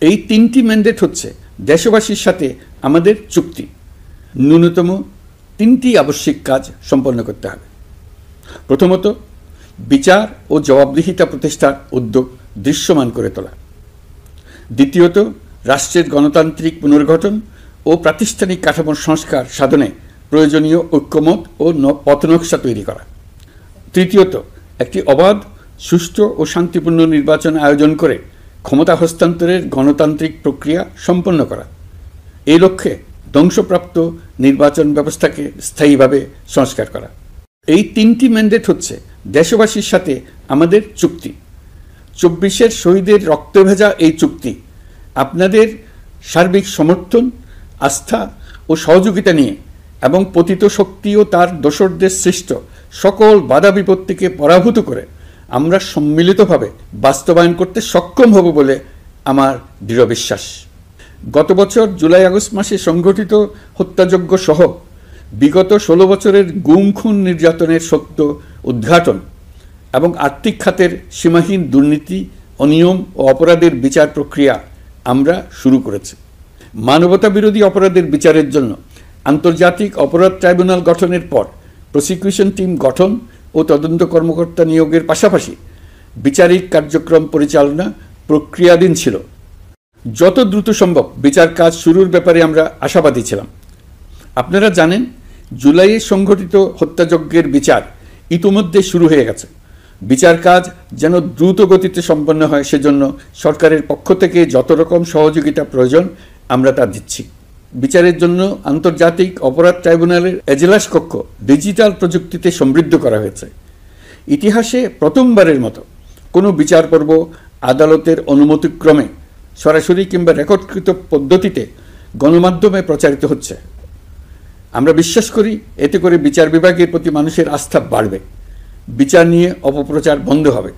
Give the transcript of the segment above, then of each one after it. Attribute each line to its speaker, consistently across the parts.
Speaker 1: এই তিনটি ম্যান্ডেট হচ্ছে দেশবাসীর সাথে আমাদের চুক্তি। ন্যূনতম তিনটি আবশ্যিক কাজ সম্পন্ন করতে হবে। প্রথমত, বিচার ও জবাবদিহিতা প্রতিষ্ঠার উদ্যোগ দৃশ্যমান করে তোলা। দ্বিতীয়ত, রাষ্ট্রের গণতান্ত্রিক পুনর্গঠন ও প্রাতিষ্ঠানিক কাঠামোর সংস্কার সাধনে প্রয়োজনীয় ঐক্যমত ও পথনকশা তৈরি করা। তৃতীয়ত, একটি অবাধ, সুষ্ঠু ও শান্তিপূর্ণ নির্বাচন আয়োজন করে ক্ষমতা হস্তান্তরের গণতান্ত্রিক প্রক্রিয়া সম্পন্ন করা। এই লক্ষ্যে ধ্বংসপ্রাপ্ত নির্বাচন ব্যবস্থাকে স্থায়ীভাবে সংস্কার করা। এই তিনটি ম্যান্ডেট হচ্ছে দেশবাসীর সাথে আমাদের চুক্তি। 24-এর শহীদের রক্তে ভেজা এই চুক্তি আপনাদের সার্বিক সমর্থন, আস্থা ও সহযোগিতা নিয়ে এবং পতিত শক্তি ও তার দোসরদের সৃষ্ট সকল বাধা বিপত্তিকে পরাভূত করে আমরা সম্মিলিতভাবে বাস্তবায়ন করতে সক্ষম হব বলে আমার দৃঢ় বিশ্বাস। গত বছর জুলাই-আগস্ট মাসে সংঘটিত হত্যাযজ্ঞ সহ বিগত 16 বছরের গুম খুন নির্যাতনের সত্য উদ্ঘাটন এবং আর্থিক খাতের সীমাহীন দুর্নীতি, অনিয়ম ও অপরাধের বিচার প্রক্রিয়া আমরা শুরু করেছি। মানবতা বিরোধী অপরাধের বিচারের জন্য আন্তর্জাতিক অপরাধ ট্রাইব্যুনাল গঠনের পর প্রসিকিউশন টিম গঠন ও তদন্ত কর্মকর্তা নিয়োগের পাশাপাশি বিচারিক কার্যক্রম পরিচালনা প্রক্রিয়াধীন ছিল। যত দ্রুত সম্ভব বিচার কাজ শুরুর ব্যাপারে আমরা আশাবাদী ছিলাম। আপনারা জানেন, জুলাইয়ে সংঘটিত হত্যাযজ্ঞের বিচার ইতিমধ্যে শুরু হয়ে গেছে। বিচার কাজ যেন দ্রুত গতিতে সম্পন্ন হয় সেজন্য সরকারের পক্ষ থেকে যত রকম সহযোগিতা প্রয়োজন আমরা তা দিচ্ছি। বিচারের জন্য আন্তর্জাতিক অপরাধ ট্রাইব্যুনালের এজলাস কক্ষ ডিজিটাল প্রযুক্তিতে সমৃদ্ধ করা হয়েছে। ইতিহাসে প্রথমবারের মতো কোনো বিচার পর্ব আদালতের অনুমতিক্রমে সরাসরি কিংবা রেকর্ডকৃত পদ্ধতিতে গণমাধ্যমে প্রচারিত হচ্ছে। আমরা বিশ্বাস করি এতে করে বিচার বিভাগের প্রতি মানুষের আস্থা বাড়বে, বিচার নিয়ে অপপ্রচার বন্ধ হবে।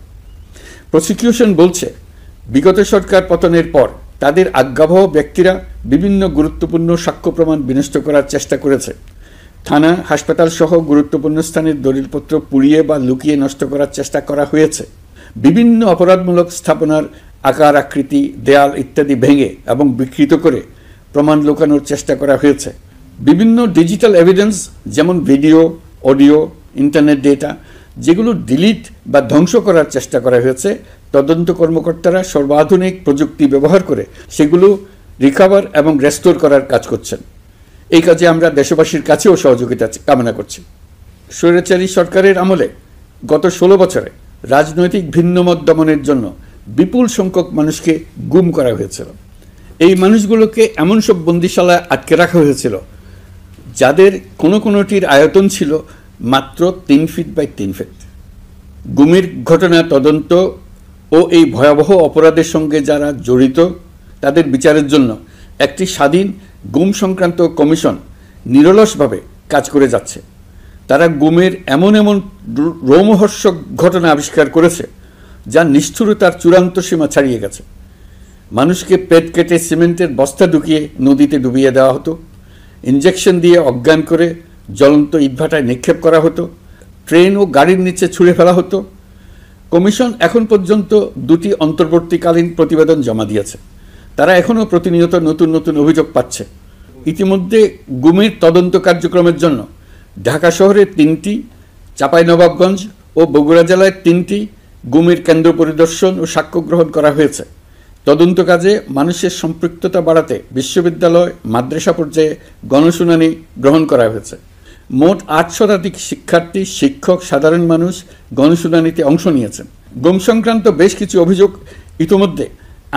Speaker 1: প্রসিকিউশন বলছে, বিগত সরকার পতনের পর তাদের আজ্ঞাবহ ব্যক্তিরা বিভিন্ন গুরুত্বপূর্ণ সাক্ষ্য প্রমাণ বিনষ্ট করার চেষ্টা করেছে। থানা, হাসপাতাল সহ গুরুত্বপূর্ণ স্থানের দলিলপত্র পুড়িয়ে বা লুকিয়ে নষ্ট করার চেষ্টা করা হয়েছে। বিভিন্ন অপরাধমূলক স্থাপনার আকার, আকৃতি, দেয়াল ইত্যাদি ভেঙে এবং বিকৃত করে প্রমাণ লুকানোর চেষ্টা করা হয়েছে। বিভিন্ন ডিজিটাল এভিডেন্স যেমন ভিডিও, অডিও, ইন্টারনেট ডেটা যেগুলো ডিলিট বা ধ্বংস করার চেষ্টা করা হয়েছে, তদন্ত কর্মকর্তারা সর্বাধুনিক প্রযুক্তি ব্যবহার করে সেগুলো রিকভার এবং রেস্টোর করার কাজ করছেন। এই কাজে আমরা দেশবাসীর কাছেও সহযোগিতা কামনা করছি। স্বৈরাচারী সরকারের আমলে গত 16 বছরে রাজনৈতিক ভিন্নমত দমনের জন্য বিপুল সংখ্যক মানুষকে গুম করা হয়েছিল। এই মানুষগুলোকে এমন সব বন্দিশালায় আটকে রাখা হয়েছিল যাদের কোনোটির আয়তন ছিল মাত্র 3 ফিট বাই 3 ফিট। গুমের ঘটনা তদন্ত ও এই ভয়াবহ অপরাধের সঙ্গে যারা জড়িত তাদের বিচারের জন্য একটি স্বাধীন গুম সংক্রান্ত কমিশন নিরলসভাবে কাজ করে যাচ্ছে। তারা গুমের এমন রোমহর্ষক ঘটনা আবিষ্কার করেছে যা নিষ্ঠুরতার চূড়ান্ত সীমা ছাড়িয়ে গেছে। মানুষকে পেট কেটে সিমেন্টের বস্তা ঢুকিয়ে নদীতে ডুবিয়ে দেওয়া হতো, ইঞ্জেকশন দিয়ে অজ্ঞান করে জ্বলন্ত ইটভাটায় নিক্ষেপ করা হতো, ট্রেন ও গাড়ির নিচে ছুঁড়ে ফেলা হতো। কমিশন এখন পর্যন্ত 2টি অন্তর্বর্তীকালীন প্রতিবেদন জমা দিয়েছে। তারা এখনও প্রতিনিয়ত নতুন অভিযোগ পাচ্ছে। ইতিমধ্যে গুমের তদন্ত কার্যক্রমের জন্য ঢাকা শহরে 3টি, চাঁপাইনবাবগঞ্জ ও বগুড়া জেলায় 3টি গুমের কেন্দ্র পরিদর্শন ও সাক্ষ্য গ্রহণ করা হয়েছে। তদন্ত কাজে মানুষের সম্পৃক্ততা বাড়াতে বিশ্ববিদ্যালয়, মাদ্রাসা পর্যায়ে গণশুনানি গ্রহণ করা হয়েছে। মোট 8 শতাধিক শিক্ষার্থী, শিক্ষক, সাধারণ মানুষ গণশুনানিতে অংশ নিয়েছেন। গুম সংক্রান্ত বেশ কিছু অভিযোগ ইতিমধ্যে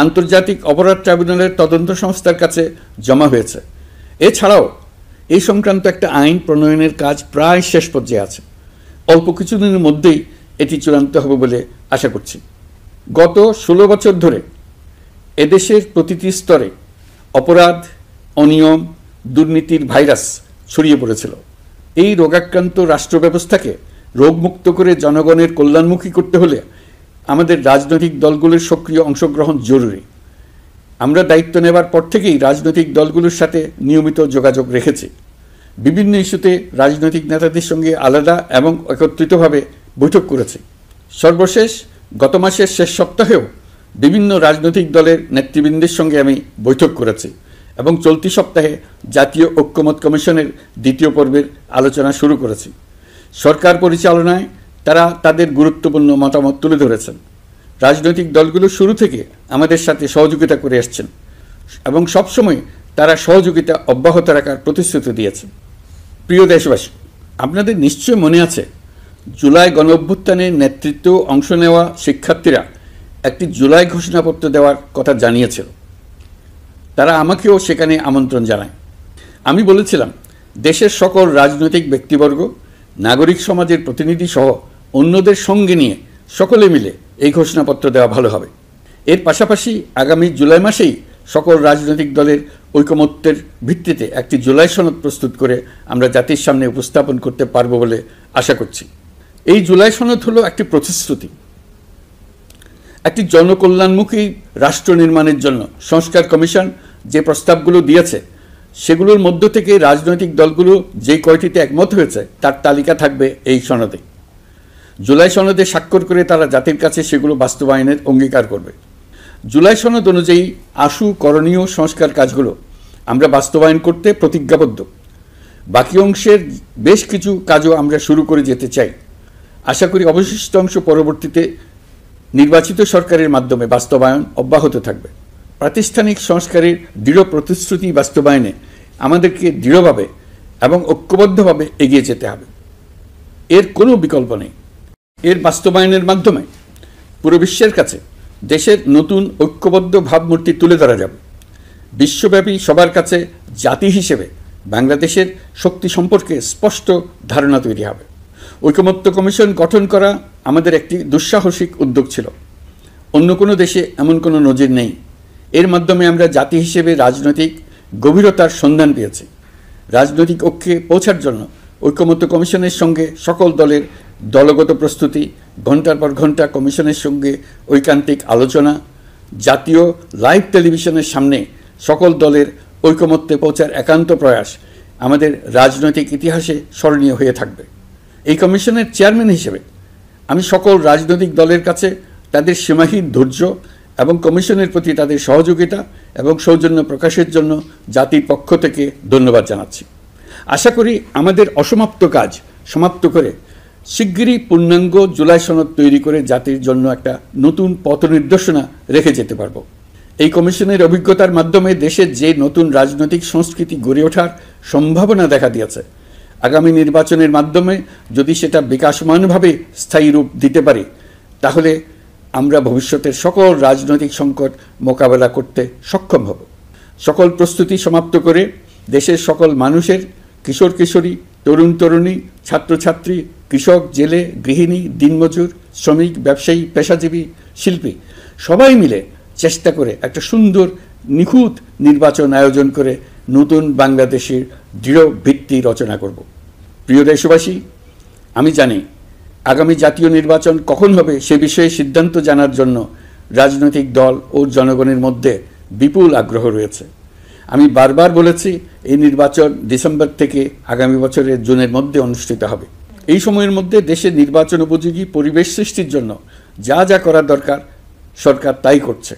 Speaker 1: আন্তর্জাতিক অপরাধ ট্রাইব্যুনালের তদন্ত সংস্থার কাছে জমা হয়েছে। এছাড়াও এই সংক্রান্ত একটা আইন প্রণয়নের কাজ প্রায় শেষ পর্যায়ে আছে। অল্প কিছুদিনের মধ্যেই এটি চূড়ান্ত হবে বলে আশা করছি। গত 16 বছর ধরে এদেশের প্রতিটি স্তরে অপরাধ, অনিয়ম, দুর্নীতির ভাইরাস ছড়িয়ে পড়েছিল। এই রোগাক্রান্ত রাষ্ট্র ব্যবস্থাকে রোগমুক্ত করে জনগণের কল্যাণমুখী করতে হলে আমাদের রাজনৈতিক দলগুলোর সক্রিয় অংশগ্রহণ জরুরি। আমরা দায়িত্ব নেবার পর থেকেই রাজনৈতিক দলগুলোর সাথে নিয়মিত যোগাযোগ রেখেছি। বিভিন্ন ইস্যুতে রাজনৈতিক নেতাদের সঙ্গে আলাদা এবং একত্রিতভাবে বৈঠক করেছি। সর্বশেষ গত মাসের শেষ সপ্তাহেও বিভিন্ন রাজনৈতিক দলের নেতৃবৃন্দের সঙ্গে আমি বৈঠক করেছি এবং চলতি সপ্তাহে জাতীয় ঐক্যমত্য কমিশনের দ্বিতীয় পর্বের আলোচনা শুরু করেছি। সরকার পরিচালনায় তারা তাদের গুরুত্বপূর্ণ মতামত তুলে ধরেছেন। রাজনৈতিক দলগুলো শুরু থেকে আমাদের সাথে সহযোগিতা করে আসছেন এবং সবসময় তারা সহযোগিতা অব্যাহত রাখার প্রতিশ্রুতি দিয়েছেন। প্রিয় দেশবাসী, আপনাদের নিশ্চয় মনে আছে জুলাই গণঅভ্যুত্থানের নেতৃত্ব অংশ নেওয়া শিক্ষার্থীরা একটি জুলাই ঘোষণাপত্র দেওয়ার কথা জানিয়েছিল। তারা আমাকেও সেখানে আমন্ত্রণ জানায়। আমি বলেছিলাম দেশের সকল রাজনৈতিক ব্যক্তিবর্গ, নাগরিক সমাজের প্রতিনিধি সহ অন্যদের সঙ্গে নিয়ে সকলে মিলে এই ঘোষণাপত্র দেওয়া ভালো হবে। এর পাশাপাশি আগামী জুলাই মাসেই সকল রাজনৈতিক দলের ঐকমত্যের ভিত্তিতে একটি জুলাই সনদ প্রস্তুত করে আমরা জাতির সামনে উপস্থাপন করতে পারব বলে আশা করছি। এই জুলাই সনদ হলো একটি প্রতিশ্রুতি, একটি জনকল্যাণমুখী রাষ্ট্র নির্মাণের জন্য সংস্কার কমিশন যে প্রস্তাবগুলো দিয়েছে সেগুলোর মধ্য থেকে রাজনৈতিক দলগুলো যে কয়টিতে একমত হয়েছে তার তালিকা থাকবে এই সনদে। জুলাই সনদে স্বাক্ষর করে তারা জাতির কাছে সেগুলো বাস্তবায়নের অঙ্গীকার করবে। জুলাই সনদ অনুযায়ী আশু করণীয় সংস্কার কাজগুলো আমরা বাস্তবায়ন করতে প্রতিজ্ঞাবদ্ধ। বাকি অংশের বেশ কিছু কাজও আমরা শুরু করে যেতে চাই। আশা করি অবশিষ্ট অংশ পরবর্তীতে নির্বাচিত সরকারের মাধ্যমে বাস্তবায়ন অব্যাহত থাকবে। প্রাতিষ্ঠানিক সংস্কারের দৃঢ় প্রতিশ্রুতি বাস্তবায়নে আমাদেরকে দৃঢ়ভাবে এবং ঐক্যবদ্ধভাবে এগিয়ে যেতে হবে। এর কোনো বিকল্প নেই। এর বাস্তবায়নের মাধ্যমে পুরো বিশ্বের কাছে দেশের নতুন ঐক্যবদ্ধ ভাবমূর্তি তুলে ধরা যাবে। বিশ্বব্যাপী সবার কাছে জাতি হিসেবে বাংলাদেশের শক্তি সম্পর্কে স্পষ্ট ধারণা তৈরি হবে। ঐকমত্য কমিশন গঠন করা আমাদের একটি দুঃসাহসিক উদ্যোগ ছিল। অন্য কোনো দেশে এমন কোনো নজির নেই। এর মাধ্যমে আমরা জাতি হিসেবে রাজনৈতিক গভীরতার সন্ধান পেয়েছি। রাজনৈতিক ঐক্যে পৌঁছার জন্য ঐকমত্য কমিশনের সঙ্গে সকল দলের দলগত প্রস্তুতি, ঘণ্টার পর ঘণ্টা কমিশনের সঙ্গে ঐকান্তিক আলোচনা, জাতীয় লাইভ টেলিভিশনের সামনে সকল দলের ঐকমত্যে পৌঁছার একান্ত প্রয়াস আমাদের রাজনৈতিক ইতিহাসে স্মরণীয় হয়ে থাকবে। এই কমিশনের চেয়ারম্যান হিসেবে আমি সকল রাজনৈতিক দলের কাছে তাদের সীমাহীন ধৈর্য এবং কমিশনের প্রতি তাদের সহযোগিতা এবং সৌজন্য প্রকাশের জন্য জাতির পক্ষ থেকে ধন্যবাদ জানাচ্ছি। আশা করি আমাদের অসমাপ্ত কাজ সমাপ্ত করে শিগগিরই পূর্ণাঙ্গ জুলাই সনদ তৈরি করে জাতির জন্য একটা নতুন পথ নির্দেশনা রেখে যেতে পারব। এই কমিশনের অভিজ্ঞতার মাধ্যমে দেশের যে নতুন রাজনৈতিক সংস্কৃতি গড়ে ওঠার সম্ভাবনা দেখা দিয়েছে, আগামী নির্বাচনের মাধ্যমে যদি সেটা বিকাশমানভাবে স্থায়ী রূপ দিতে পারি তাহলে আমরা ভবিষ্যতের সকল রাজনৈতিক সংকট মোকাবেলা করতে সক্ষম হব। সকল প্রস্তুতি সমাপ্ত করে দেশের সকল মানুষের, কিশোর কিশোরী, তরুণ তরুণী, ছাত্রছাত্রী, কৃষক, জেলে, গৃহিণী, দিনমজুর, শ্রমিক, ব্যবসায়ী, পেশাজীবী, শিল্পী সবাই মিলে চেষ্টা করে একটা সুন্দর নিখুঁত নির্বাচন আয়োজন করে নতুন বাংলাদেশের দৃঢ় ভিত্তি রচনা করব। প্রিয় দেশবাসী, আমি জানি আগামী জাতীয় নির্বাচন কখন হবে সে বিষয়ে সিদ্ধান্ত জানার জন্য রাজনৈতিক দল ও জনগণের মধ্যে বিপুল আগ্রহ রয়েছে। আমি বারবার বলেছি এই নির্বাচন ডিসেম্বর থেকে আগামী বছরের জুনের মধ্যে অনুষ্ঠিত হবে। এই সময়ের মধ্যে দেশের নির্বাচন উপযোগী পরিবেশ সৃষ্টির জন্য যা যা করার দরকার সরকার তাই করছে।